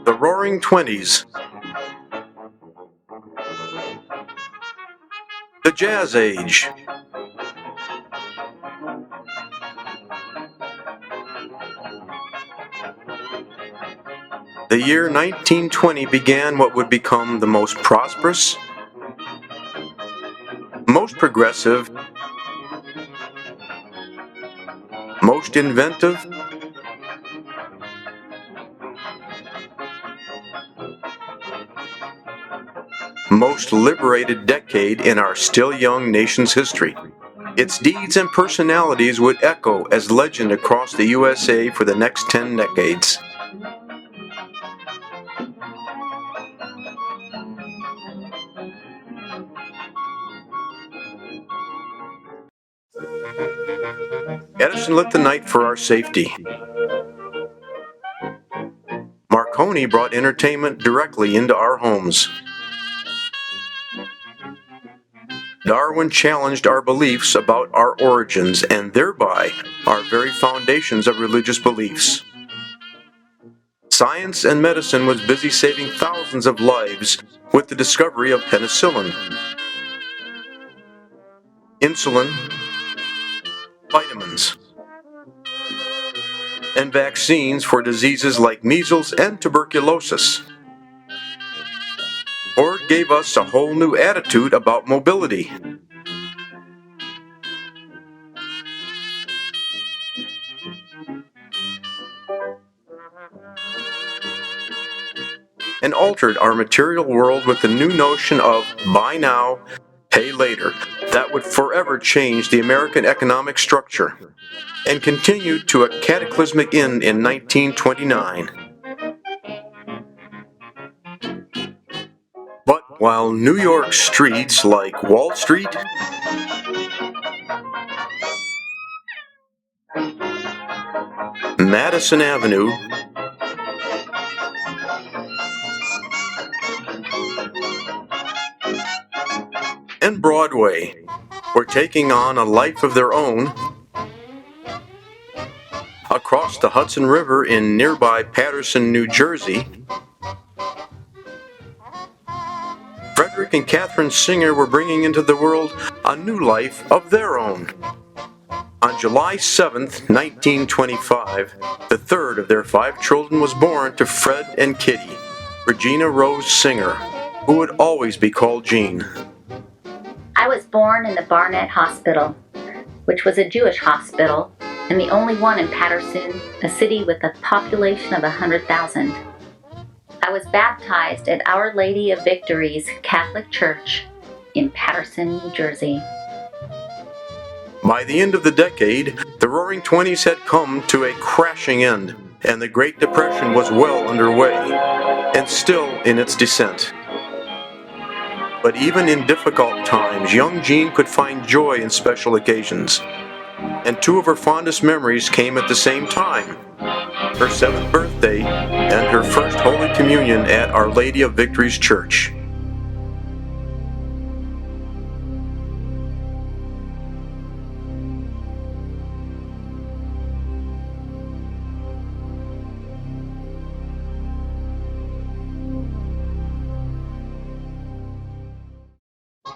The Roaring Twenties. The Jazz Age. The year 1920 began what would become the most prosperous, most progressive, most inventive, most liberated decade in our still young nation's history. Its deeds and personalities would echo as legend across the USA for the next 10 decades. Edison lit the night for our safety. Marconi brought entertainment directly into our homes. Darwin challenged our beliefs about our origins and thereby our very foundations of religious beliefs. Science and medicine was busy saving thousands of lives with the discovery of penicillin, insulin, vitamins, and vaccines for diseases like measles and tuberculosis. Ford gave us a whole new attitude about mobility. And altered our material world with the new notion of buy now, pay later that would forever change the American economic structure, and continued to a cataclysmic end in 1929. But while New York streets like Wall Street, Madison Avenue, and Broadway were taking on a life of their own, across the Hudson River in nearby Paterson, New Jersey, Frederick and Catherine Singer were bringing into the world a new life of their own. On July 7th, 1925, the third of their 5 children was born to Fred and Kitty, Regina Rose Singer, who would always be called Jeanne. I was born in the Barnett Hospital, which was a Jewish hospital, and the only one in Paterson, a city with a population of 100,000. I was baptized at Our Lady of Victory's Catholic Church in Paterson, New Jersey. By the end of the decade, the Roaring Twenties had come to a crashing end, and the Great Depression was well underway, and still in its descent. But even in difficult times, young Jeanne could find joy in special occasions, and 2 of her fondest memories came at the same time: her 7th birthday and her first Holy Communion at Our Lady of Victory's Church.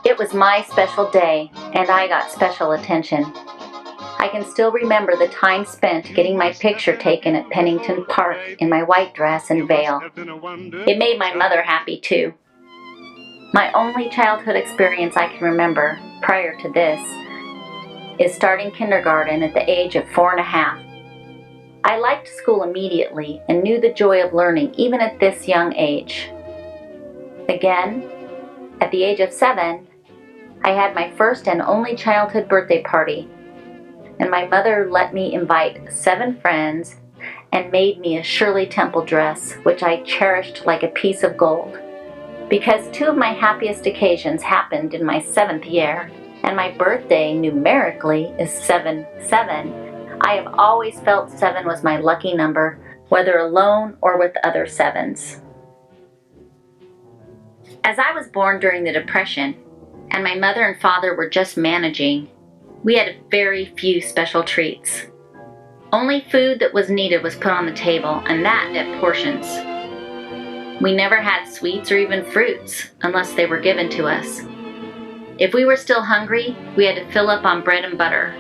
It was my special day, and I got special attention. I can still remember the time spent getting my picture taken at Pennington Park in my white dress and veil. It made my mother happy too. My only childhood experience I can remember, prior to this, is starting kindergarten at the age of 4 1/2. I liked school immediately and knew the joy of learning even at this young age. Again, at the age of 7, I had my first and only childhood birthday party, and my mother let me invite 7 friends and made me a Shirley Temple dress, which I cherished like a piece of gold. Because 2 of my happiest occasions happened in my 7th year, and my birthday numerically is 7/7, I have always felt 7 was my lucky number, whether alone or with other 7s. As I was born during the Depression, and my mother and father were just managing, we had very few special treats. Only food that was needed was put on the table, and that at portions. We never had sweets or even fruits unless they were given to us. If we were still hungry, we had to fill up on bread and butter.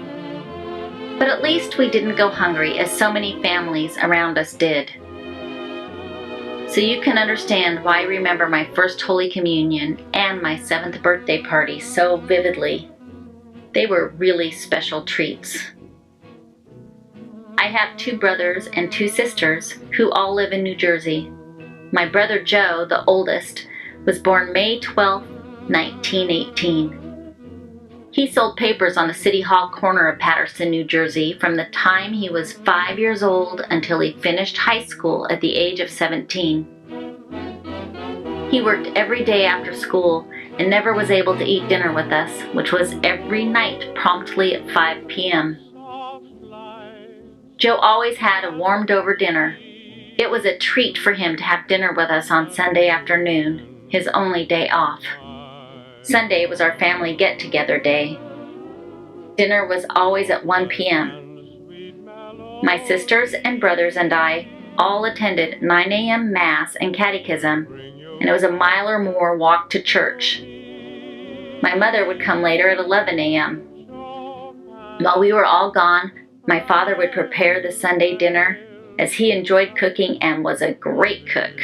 But at least we didn't go hungry, as so many families around us did. So you can understand why I remember my first Holy Communion and my 7th birthday party so vividly. They were really special treats. I have 2 brothers and 2 sisters who all live in New Jersey. My brother Joe, the oldest, was born May 12, 1918. He sold papers on the City Hall corner of Paterson, New Jersey from the time he was 5 years old until he finished high school at the age of 17. He worked every day after school and never was able to eat dinner with us, which was every night promptly at 5 p.m. Joe always had a warmed-over dinner. It was a treat for him to have dinner with us on Sunday afternoon, his only day off. Sunday was our family get-together day. Dinner was always at 1 p.m. My sisters and brothers and I all attended 9 a.m. Mass and Catechism, and it was a mile or more walk to church. My mother would come later at 11 a.m. While we were all gone, my father would prepare the Sunday dinner, as he enjoyed cooking and was a great cook.